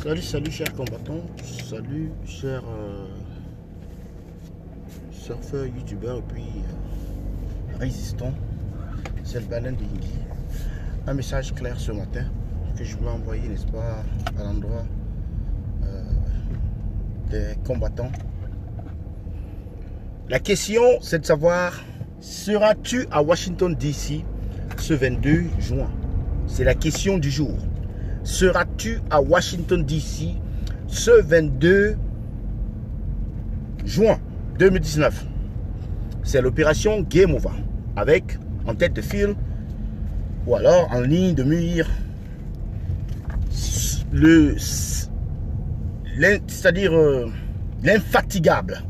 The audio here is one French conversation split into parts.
Salut chers combattants, salut chers surfeurs, youtubeurs et puis résistants. C'est le baleine de Yingi. Un message clair ce matin que je voulais envoyer, n'est-ce pas, à l'endroit des combattants. La question, c'est de savoir, seras-tu à Washington DC ce 22 juin? C'est la question du jour. Seras-tu à Washington DC ce 22 juin 2019? C'est l'opération Game Over, avec en tête de file ou alors en ligne de mire c'est-à-dire l'infatigable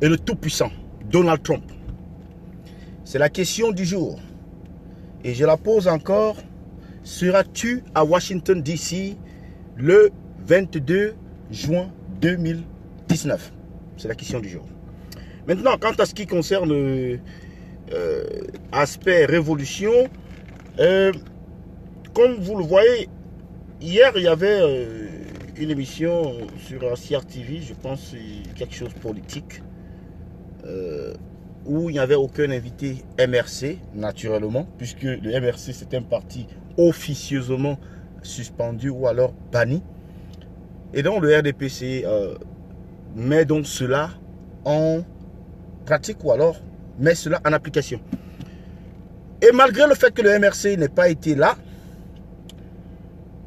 et le tout-puissant Donald Trump. C'est la question du jour et je la pose encore. Seras-tu à Washington DC le 22 juin 2019? C'est la question du jour. Maintenant, quant à ce qui concerne aspect révolution, comme vous le voyez, hier il y avait une émission sur CR TV, je pense quelque chose politique, où il n'y avait aucun invité MRC, naturellement, puisque le MRC c'est un parti officieusement suspendu ou alors banni. Et donc le RDPC met donc cela en pratique ou alors met cela en application. Et malgré le fait que le MRC n'ait pas été là,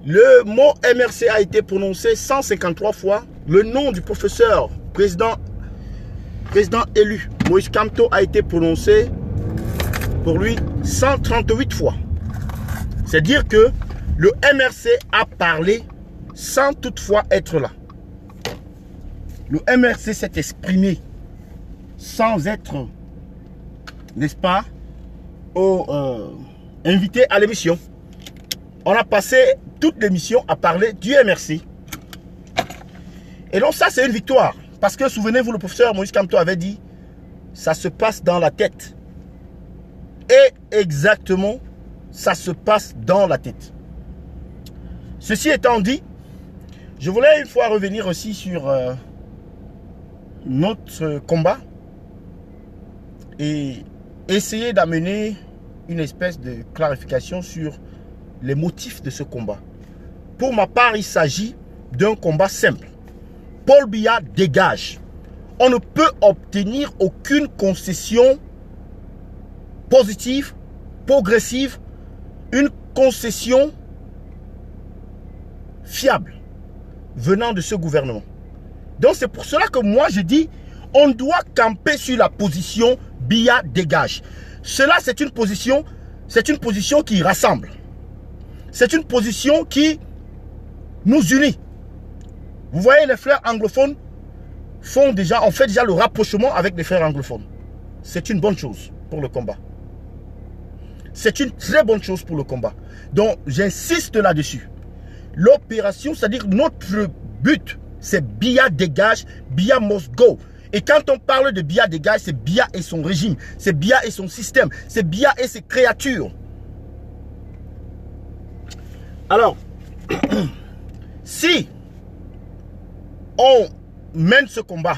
le mot MRC a été prononcé 153 fois. Le nom du professeur président élu Moïse Kamto a été prononcé pour lui 138 fois. C'est dire que le MRC a parlé sans toutefois être là. Le MRC s'est exprimé sans être, n'est-ce pas, invité à l'émission. On a passé toute l'émission à parler du MRC. Et donc ça c'est une victoire. Parce que souvenez-vous, le professeur Moïse Kamto avait dit, ça se passe dans la tête. Et exactement, ça se passe dans la tête. Ceci étant dit, je voulais une fois revenir aussi sur notre combat et essayer d'amener une espèce de clarification sur les motifs de ce combat. Pour ma part, il s'agit d'un combat simple. Paul Biya dégage. On ne peut obtenir aucune concession positive, progressive, une concession fiable venant de ce gouvernement. Donc c'est pour cela que moi je dis, on doit camper sur la position Biya dégage. Cela c'est une position qui rassemble. C'est une position qui nous unit. Vous voyez, les frères anglophones on fait déjà le rapprochement avec les frères anglophones. C'est une bonne chose pour le combat. C'est une très bonne chose pour le combat. Donc, j'insiste là-dessus. L'opération, c'est-à-dire notre but, c'est Biya dégage, Biya must go. Et quand on parle de Biya dégage, c'est Biya et son régime, c'est Biya et son système, c'est Biya et ses créatures. Alors, si on mène ce combat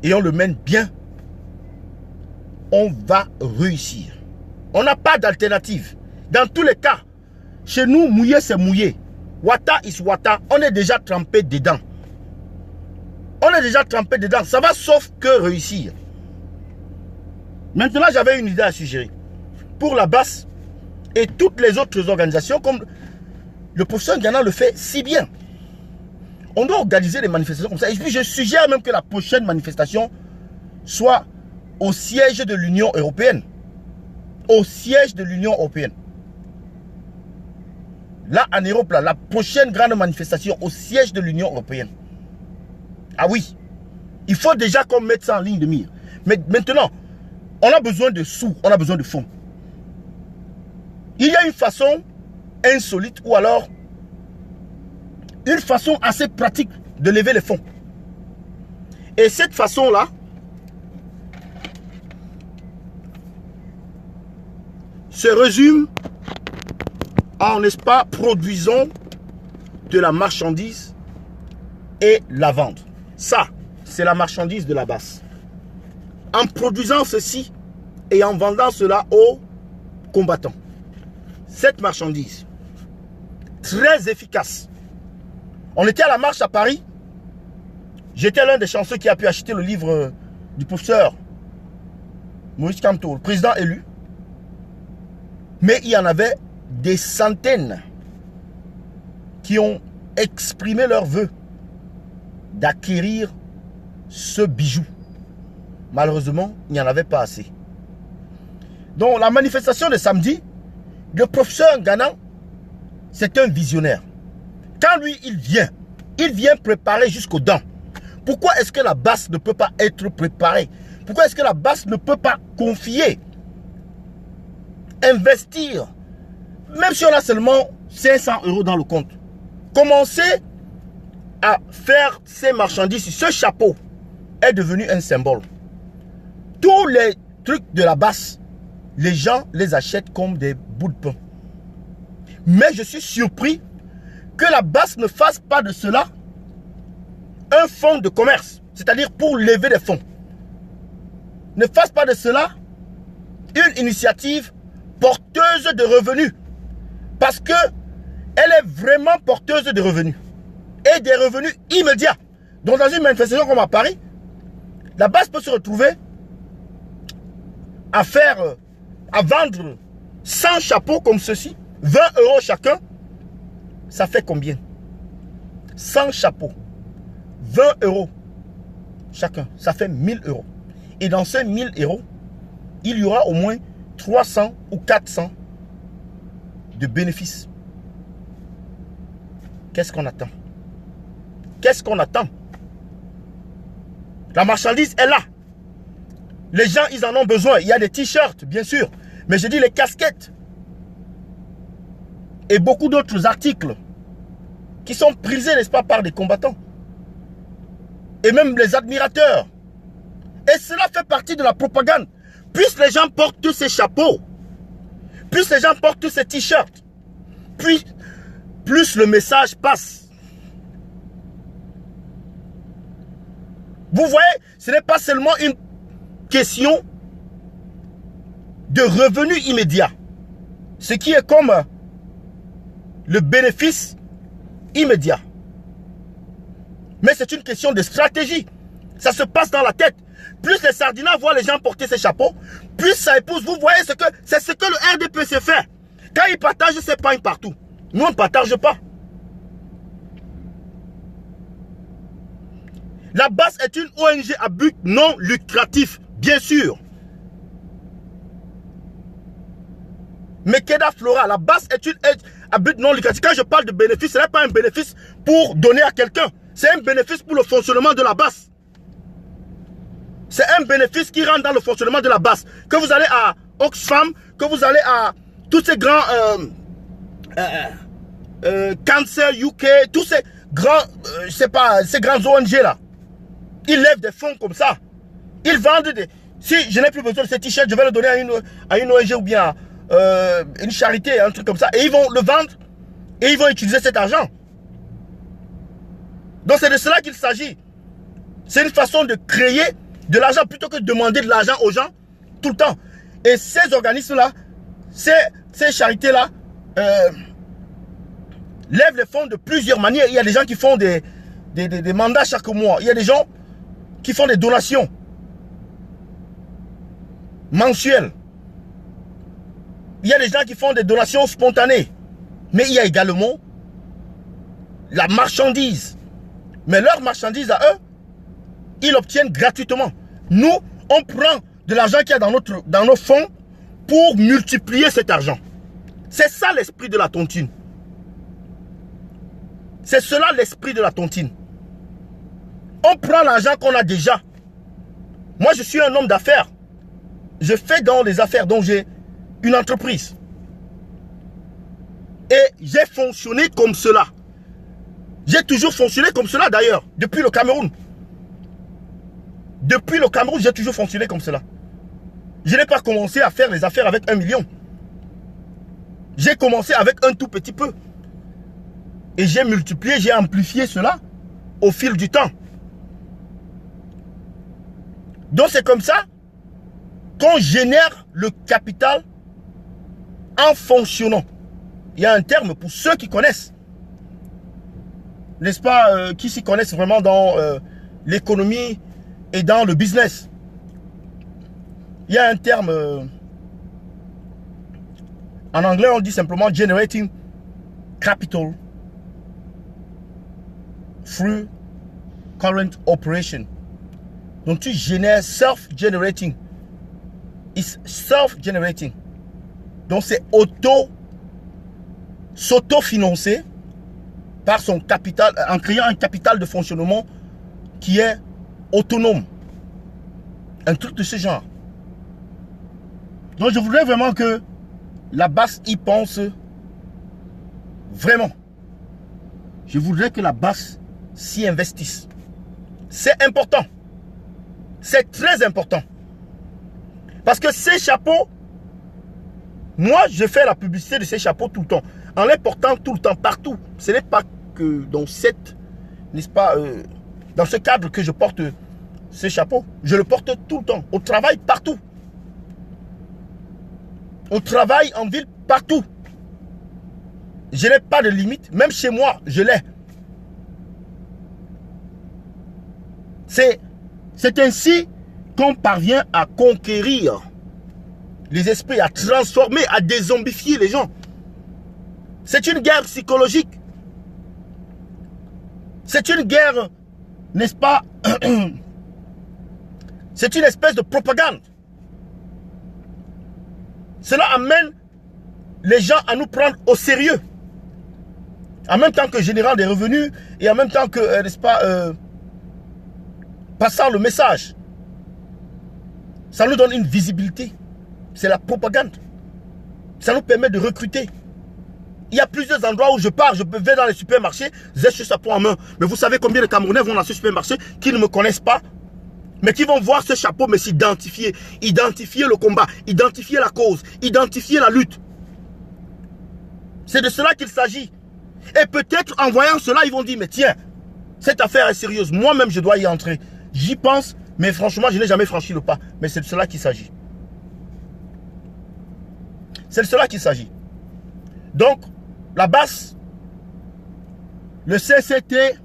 et on le mène bien, on va réussir. On n'a pas d'alternative. Dans tous les cas, chez nous, mouiller, c'est mouiller. Wata is wata. On est déjà trempé dedans. On est déjà trempé dedans. Ça va sauf que réussir. Maintenant, j'avais une idée à suggérer. Pour la BAS et toutes les autres organisations, comme le professeur Ghana le fait si bien. On doit organiser des manifestations comme ça. Et puis, je suggère même que la prochaine manifestation soit au siège de l'Union européenne. Au siège de l'Union européenne. Là, en Europe, là, la prochaine grande manifestation au siège de l'Union européenne. Ah oui. Il faut déjà qu'on mette ça en ligne de mire. Mais maintenant, on a besoin de sous, on a besoin de fonds. Il y a une façon insolite ou alors une façon assez pratique de lever les fonds. Et cette façon-là se résume en, n'est-ce pas, produisant de la marchandise et la vendre. Ça, c'est la marchandise de la base. En produisant ceci et en vendant cela aux combattants. Cette marchandise, très efficace. On était à la marche à Paris. J'étais l'un des chanceux qui a pu acheter le livre du professeur Maurice Kamto, le président élu. Mais il y en avait des centaines qui ont exprimé leur vœu d'acquérir ce bijou. Malheureusement, il n'y en avait pas assez. Donc la manifestation de samedi, le professeur Ngana, c'est un visionnaire. Quand lui, il vient préparer jusqu'aux dents. Pourquoi est-ce que la base ne peut pas être préparée? Pourquoi est-ce que la base ne peut pas confier, investir, même si on a seulement 500 € dans le compte, commencer à faire ces marchandises? Ce chapeau est devenu un symbole. Tous les trucs de la base, les gens les achètent comme des bouts de pain. Mais je suis surpris que la base ne fasse pas de cela un fonds de commerce, c'est-à-dire pour lever des fonds. Ne fasse pas de cela une initiative porteuse de revenus. Parce que elle est vraiment porteuse de revenus. Et des revenus immédiats. Donc dans une manifestation comme à Paris, la base peut se retrouver à vendre 100 chapeaux comme ceci, 20 € chacun. Ça fait combien? 100 chapeaux, 20 € chacun, ça fait 1000 €. Et dans ces 1000 €, il y aura au moins 300 ou 400 de bénéfices. Qu'est-ce qu'on attend? Qu'est-ce qu'on attend? La marchandise est là. Les gens, ils en ont besoin. Il y a des t-shirts, bien sûr. Mais je dis les casquettes. Et beaucoup d'autres articles qui sont prisés, n'est-ce pas, par des combattants. Et même les admirateurs. Et cela fait partie de la propagande. Plus les gens portent tous ces chapeaux, plus les gens portent tous ces t-shirts, plus le message passe. Vous voyez, ce n'est pas seulement une question de revenus immédiats. Ce qui est comme le bénéfice immédiat. Mais c'est une question de stratégie. Ça se passe dans la tête. Plus les sardinats voient les gens porter ces chapeaux, plus ça épouse. Vous voyez, c'est ce que le RDPC fait. Quand ils partagent ses pagnes partout. Nous, on ne partage pas. La base est une ONG à but non lucratif, bien sûr. Mais Keda Flora, la base est une à but non lucratif. Quand je parle de bénéfice, ce n'est pas un bénéfice pour donner à quelqu'un. C'est un bénéfice pour le fonctionnement de la base. C'est un bénéfice qui rentre dans le fonctionnement de la base. Que vous allez à Oxfam, que vous allez à tous ces grands Cancer UK, tous ces grands, je sais pas, ces grands ONG là. Ils lèvent des fonds comme ça. Ils vendent des... Si je n'ai plus besoin de ces t-shirts, je vais le donner à une ONG ou bien une charité, un truc comme ça. Et ils vont le vendre et ils vont utiliser cet argent. Donc c'est de cela qu'il s'agit. C'est une façon de créer de l'argent plutôt que de demander de l'argent aux gens tout le temps. Et ces organismes-là, ces charités-là, lèvent les fonds de plusieurs manières. Il y a des gens qui font des mandats chaque mois. Il y a des gens qui font des donations mensuelles. Il y a des gens qui font des donations spontanées. Mais il y a également la marchandise. Mais leur marchandise à eux, ils l'obtiennent gratuitement. Nous, on prend de l'argent qu'il y a dans nos fonds pour multiplier cet argent. C'est ça l'esprit de la tontine. C'est cela l'esprit de la tontine. On prend l'argent qu'on a déjà. Moi, je suis un homme d'affaires. Je fais dans les affaires, donc j'ai une entreprise. Et j'ai fonctionné comme cela. J'ai toujours fonctionné comme cela d'ailleurs, depuis le Cameroun. Depuis le Cameroun, j'ai toujours fonctionné comme cela. Je n'ai pas commencé à faire les affaires avec 1 million. J'ai commencé avec un tout petit peu. Et j'ai multiplié, j'ai amplifié cela au fil du temps. Donc c'est comme ça qu'on génère le capital en fonctionnant. Il y a un terme pour ceux qui connaissent. N'est-ce pas, qui s'y connaissent vraiment dans l'économie et dans le business. Il y a un terme, en anglais on dit simplement generating capital through current operation. Donc tu génères self-generating. It's self-generating. Donc c'est s'auto-financer par son capital, en créant un capital de fonctionnement qui est autonome. Un truc de ce genre. Donc je voudrais vraiment que la BAS y pense vraiment. Je voudrais que la BAS s'y investisse. C'est important. C'est très important. Parce que ces chapeaux, moi je fais la publicité de ces chapeaux tout le temps. En les portant tout le temps, partout. Ce n'est pas que dans cette, n'est-ce pas, dans ce cadre que je porte ces chapeaux. Je le porte tout le temps. Au travail, partout. Au travail, en ville, partout. Je n'ai pas de limite. Même chez moi, je l'ai. C'est ainsi qu'on parvient à conquérir les esprits, à transformer, à dézombifier les gens. C'est une guerre psychologique. C'est une guerre, n'est-ce pas? C'est une espèce de propagande. Cela amène les gens à nous prendre au sérieux. En même temps que générant des revenus et en même temps que, n'est-ce pas, passant le message. Ça nous donne une visibilité. C'est la propagande. Ça nous permet de recruter. Il y a plusieurs endroits où je pars, je vais dans les supermarchés, j'ai ce chapeau en main. Mais vous savez combien de Camerounais vont dans ce supermarché qui ne me connaissent pas, mais qui vont voir ce chapeau, mais s'identifier. Identifier le combat, identifier la cause, identifier la lutte. C'est de cela qu'il s'agit. Et peut-être en voyant cela, ils vont dire, mais tiens, cette affaire est sérieuse. Moi-même, je dois y entrer. J'y pense, mais franchement, je n'ai jamais franchi le pas. Mais c'est de cela qu'il s'agit. C'est de cela qu'il s'agit. Donc, la BAS, le CCT,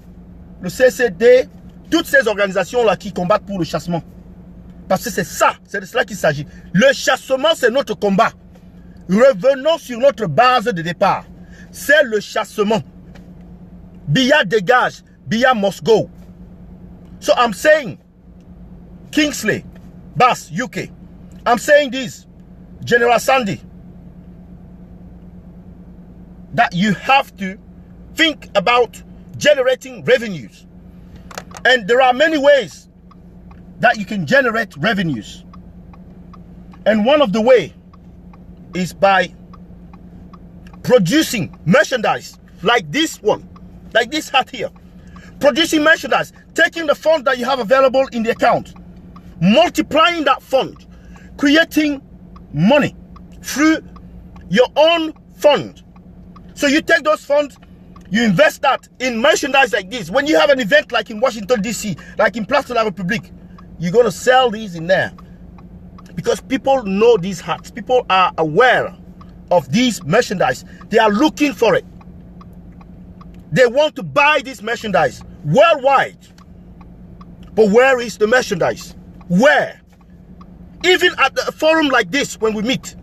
le CCD, toutes ces organisations-là qui combattent pour le chassement. Parce que c'est ça, c'est de cela qu'il s'agit. Le chassement, c'est notre combat. Revenons sur notre base de départ. C'est le chassement. Biya dégage, Biya must go. So I'm saying, Kingsley, BAS, UK, I'm saying this, General Sandy, that you have to think about generating revenues. And there are many ways that you can generate revenues. And one of the way is by producing merchandise like this one, like this hat here. Producing merchandise, taking the fund that you have available in the account, multiplying that fund, creating money through your own fund. So you take those funds, you invest that in merchandise like this. When you have an event like in Washington, D.C., like in Place de la République, you're going to sell these in there. Because people know these hats. People are aware of these merchandise. They are looking for it. They want to buy this merchandise worldwide. But where is the merchandise? Where? Even at a forum like this, when we meet,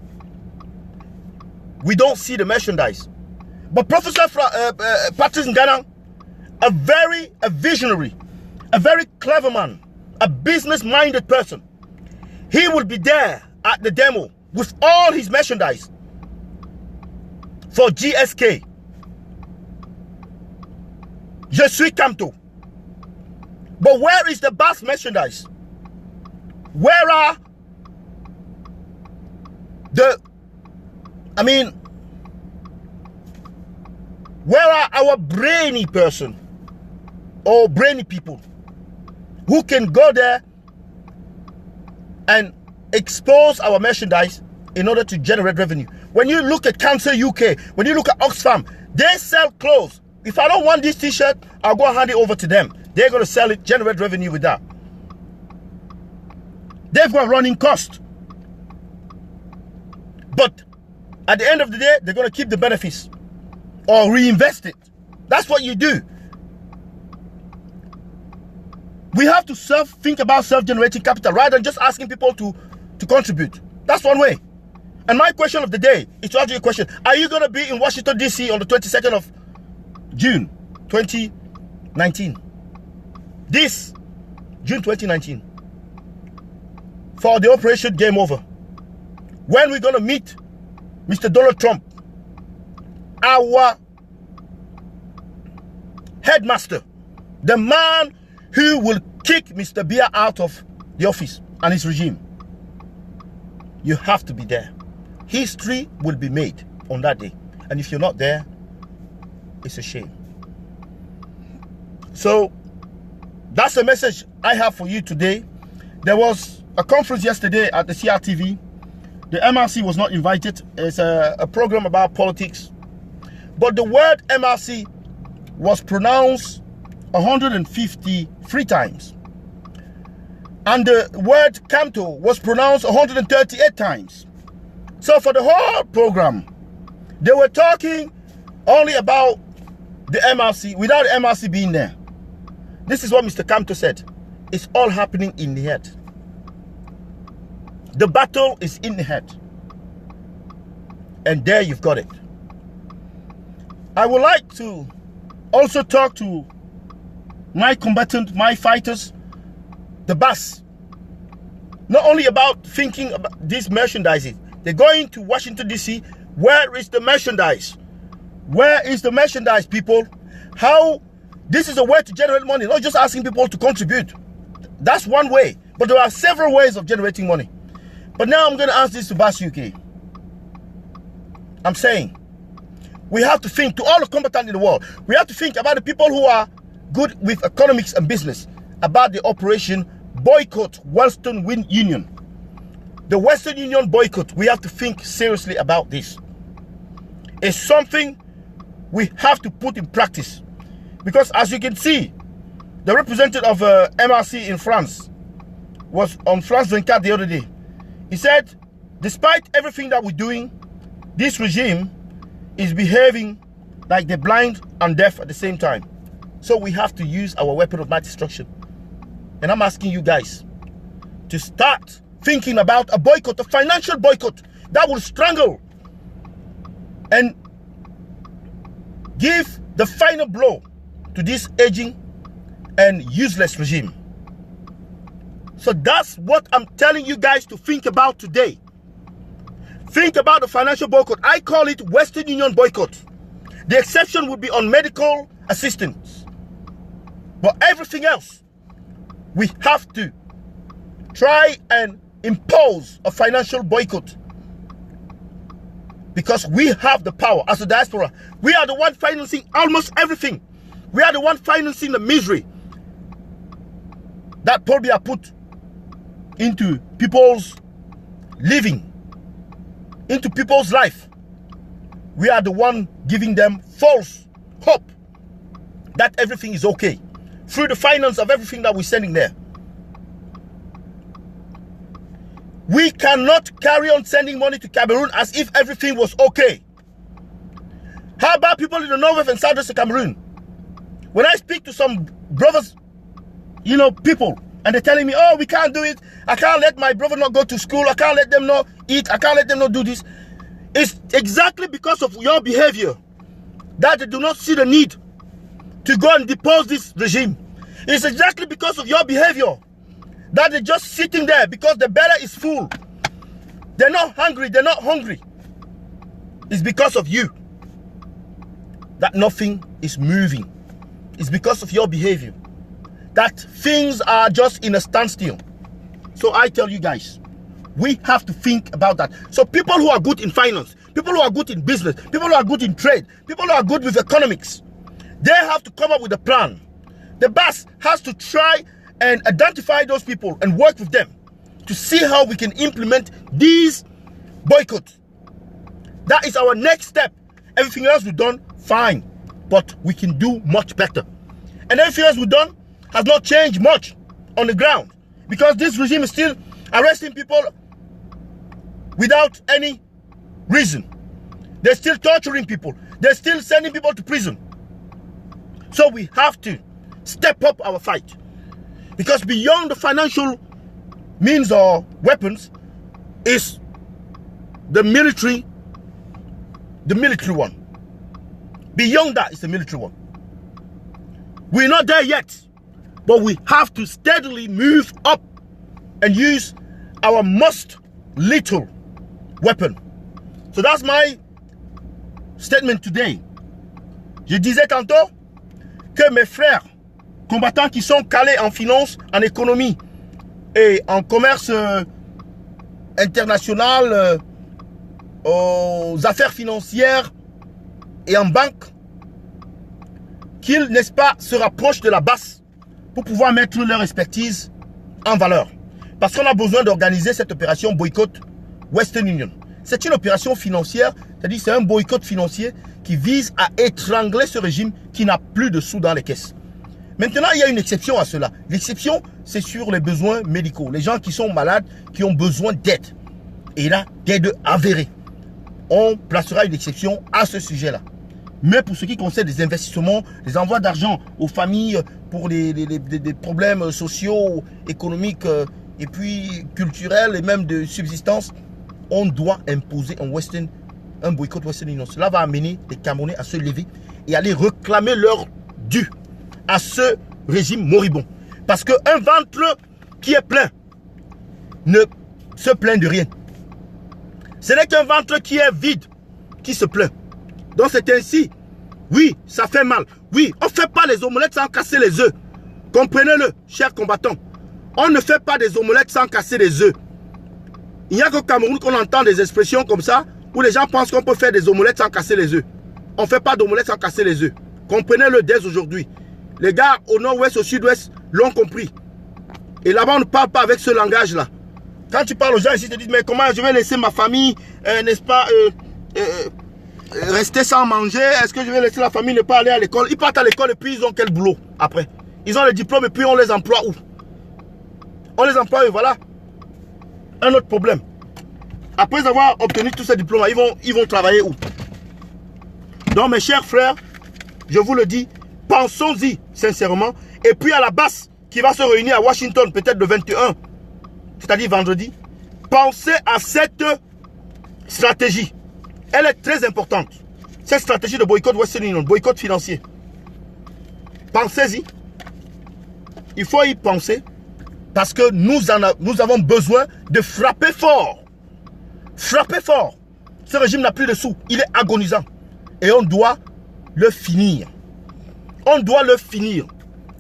we don't see the merchandise. But Professor Patrice Ngana, a visionary, a very clever man, a business-minded person, he will be there at the demo with all his merchandise for GSK. Je suis Camto. But where is the BAS merchandise? Where are where are our brainy person or brainy people who can go there and expose our merchandise in order to generate revenue? When you look at Cancer UK, when you look at Oxfam, they sell clothes If I don't want this t-shirt, I'll go hand it over to them. They're going to sell it, generate revenue with that. They've got running cost. But at the end of the day, they're going to keep the benefits or reinvest it. That's what you do. We have to think about self-generating capital rather than just asking people to contribute. That's one way. And my question of the day is to ask you a question. Are you going to be in Washington, D.C. on the 22nd of June 2019? This June 2019. For the Operation Game Over. When we're going to meet Mr. Donald Trump, our headmaster, the man who will kick Mr. Biya out of the office and his regime. You have to be there. History will be made on that day. And if you're not there, it's a shame. So, that's the message I have for you today. There was a conference yesterday at the CRTV. The MRC was not invited. It's a program about politics. But the word MRC was pronounced 153 times. And the word Kamto was pronounced 138 times. So for the whole program, they were talking only about the MRC without the MRC being there. This is what Mr. Kamto said. It's all happening in the head. The battle is in the head. And there you've got it. I would like to also talk to my combatant, my fighters, the bus. Not only about thinking about this merchandising. They're going to Washington, D.C. Where is the merchandise? Where is the merchandise, people? How? This is a way to generate money, not just asking people to contribute. That's one way. But there are several ways of generating money. But now I'm going to ask this to Bas UK. I'm saying, we have to think, to all the combatants in the world, we have to think about the people who are good with economics and business, about the operation boycott Western Union. The Western Union boycott, we have to think seriously about this. It's something we have to put in practice. Because as you can see, the representative of MRC in France was on France 24 the other day. He said, despite everything that we're doing, this regime is behaving like they're blind and deaf at the same time. So we have to use our weapon of mass destruction. And I'm asking you guys to start thinking about a boycott, a financial boycott that will strangle and give the final blow to this aging and useless regime. So that's what I'm telling you guys to think about today. Think about the financial boycott. I call it Western Union boycott. The exception would be on medical assistance. But everything else, we have to try and impose a financial boycott. Because we have the power as a diaspora. We are the one financing almost everything. We are the one financing the misery that Paul Biya put into people's living, into people's life. We are the one giving them false hope that everything is okay through the finance of everything that we're sending there. We cannot carry on sending money to Cameroon as if everything was okay. How about people in the north and southwest of Cameroon? When I speak to some brothers, people, and they're telling me, oh, we can't do it. I can't let my brother not go to school. I can't let them not eat. I can't let them not do this. It's exactly because of your behavior that they do not see the need to go and depose this regime. It's exactly because of your behavior that they're just sitting there because the belly is full. They're not hungry. They're not hungry. It's because of you that nothing is moving. It's because of your behavior that things are just in a standstill. So I tell you guys, we have to think about that. So people who are good in finance, people who are good in business, people who are good in trade, people who are good with economics, they have to come up with a plan. The boss has to try and identify those people and work with them to see how we can implement these boycotts. That is our next step. Everything else we've done, fine. but we can do much better. And everything else we've done has not changed much on the ground, because this regime is still arresting people without any reason. They're still torturing people. They're still sending people to prison. So we have to step up our fight, because beyond the financial means or weapons is the military one. Beyond that is the military one. We're not there yet, but we have to steadily move up and use our most lethal weapon. So that's my statement today. Je disais tantôt que mes frères combattants qui sont calés en finance, en économie et en commerce international, aux affaires financières et en banque, qu'ils, n'est-ce pas, se rapprochent de la base pour pouvoir mettre leur expertise en valeur. Parce qu'on a besoin d'organiser cette opération boycott Western Union. C'est une opération financière, c'est-à-dire c'est un boycott financier qui vise à étrangler ce régime qui n'a plus de sous dans les caisses. Maintenant, il y a une exception à cela. L'exception, c'est sur les besoins médicaux. Les gens qui sont malades, qui ont besoin d'aide. Et là, d'aide avérée. On placera une exception à ce sujet-là. Mais pour ce qui concerne les investissements, les envois d'argent aux familles pour des problèmes sociaux, économiques et puis culturels et même de subsistance, on doit imposer un boycott Western Union. Cela va amener les Camerounais à se lever et aller réclamer leur dû à ce régime moribond. Parce qu'un ventre qui est plein ne se plaint de rien. Ce n'est qu'un ventre qui est vide qui se plaint. Donc c'est ainsi. Oui, ça fait mal. Oui, on ne fait pas les omelettes sans casser les œufs. Comprenez-le, chers combattants. On ne fait pas des omelettes sans casser les œufs. Il n'y a qu'au Cameroun qu'on entend des expressions comme ça, où les gens pensent qu'on peut faire des omelettes sans casser les œufs. On ne fait pas d'omelettes sans casser les œufs. Comprenez-le dès aujourd'hui. Les gars au nord-ouest, au sud-ouest l'ont compris. Et là-bas, on ne parle pas avec ce langage-là. Quand tu parles aux gens ici, ils te disent, mais comment je vais laisser ma famille, n'est-ce pas, rester sans manger? Est-ce que je vais laisser la famille ne pas aller à l'école? Ils partent à l'école et puis ils ont quel boulot après? Ils ont le diplôme et puis on les emploie où? On les emploie et voilà. Un autre problème. Après avoir obtenu tous ces diplômes, ils vont travailler où? Donc mes chers frères, je vous le dis, pensons-y sincèrement. Et puis à la base qui va se réunir à Washington peut-être le 21, c'est-à-dire vendredi, pensez à cette stratégie. Elle est très importante. Cette stratégie de boycott Western Union, boycott financier. Pensez-y. Il faut y penser parce que nous avons besoin de frapper fort. Frapper fort. Ce régime n'a plus de sous. Il est agonisant. Et on doit le finir. On doit le finir.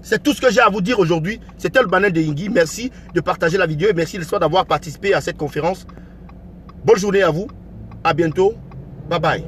C'est tout ce que j'ai à vous dire aujourd'hui. C'était le Banel de Yingui. Merci de partager la vidéo et merci d'avoir participé à cette conférence. Bonne journée à vous. À bientôt. Bye bye.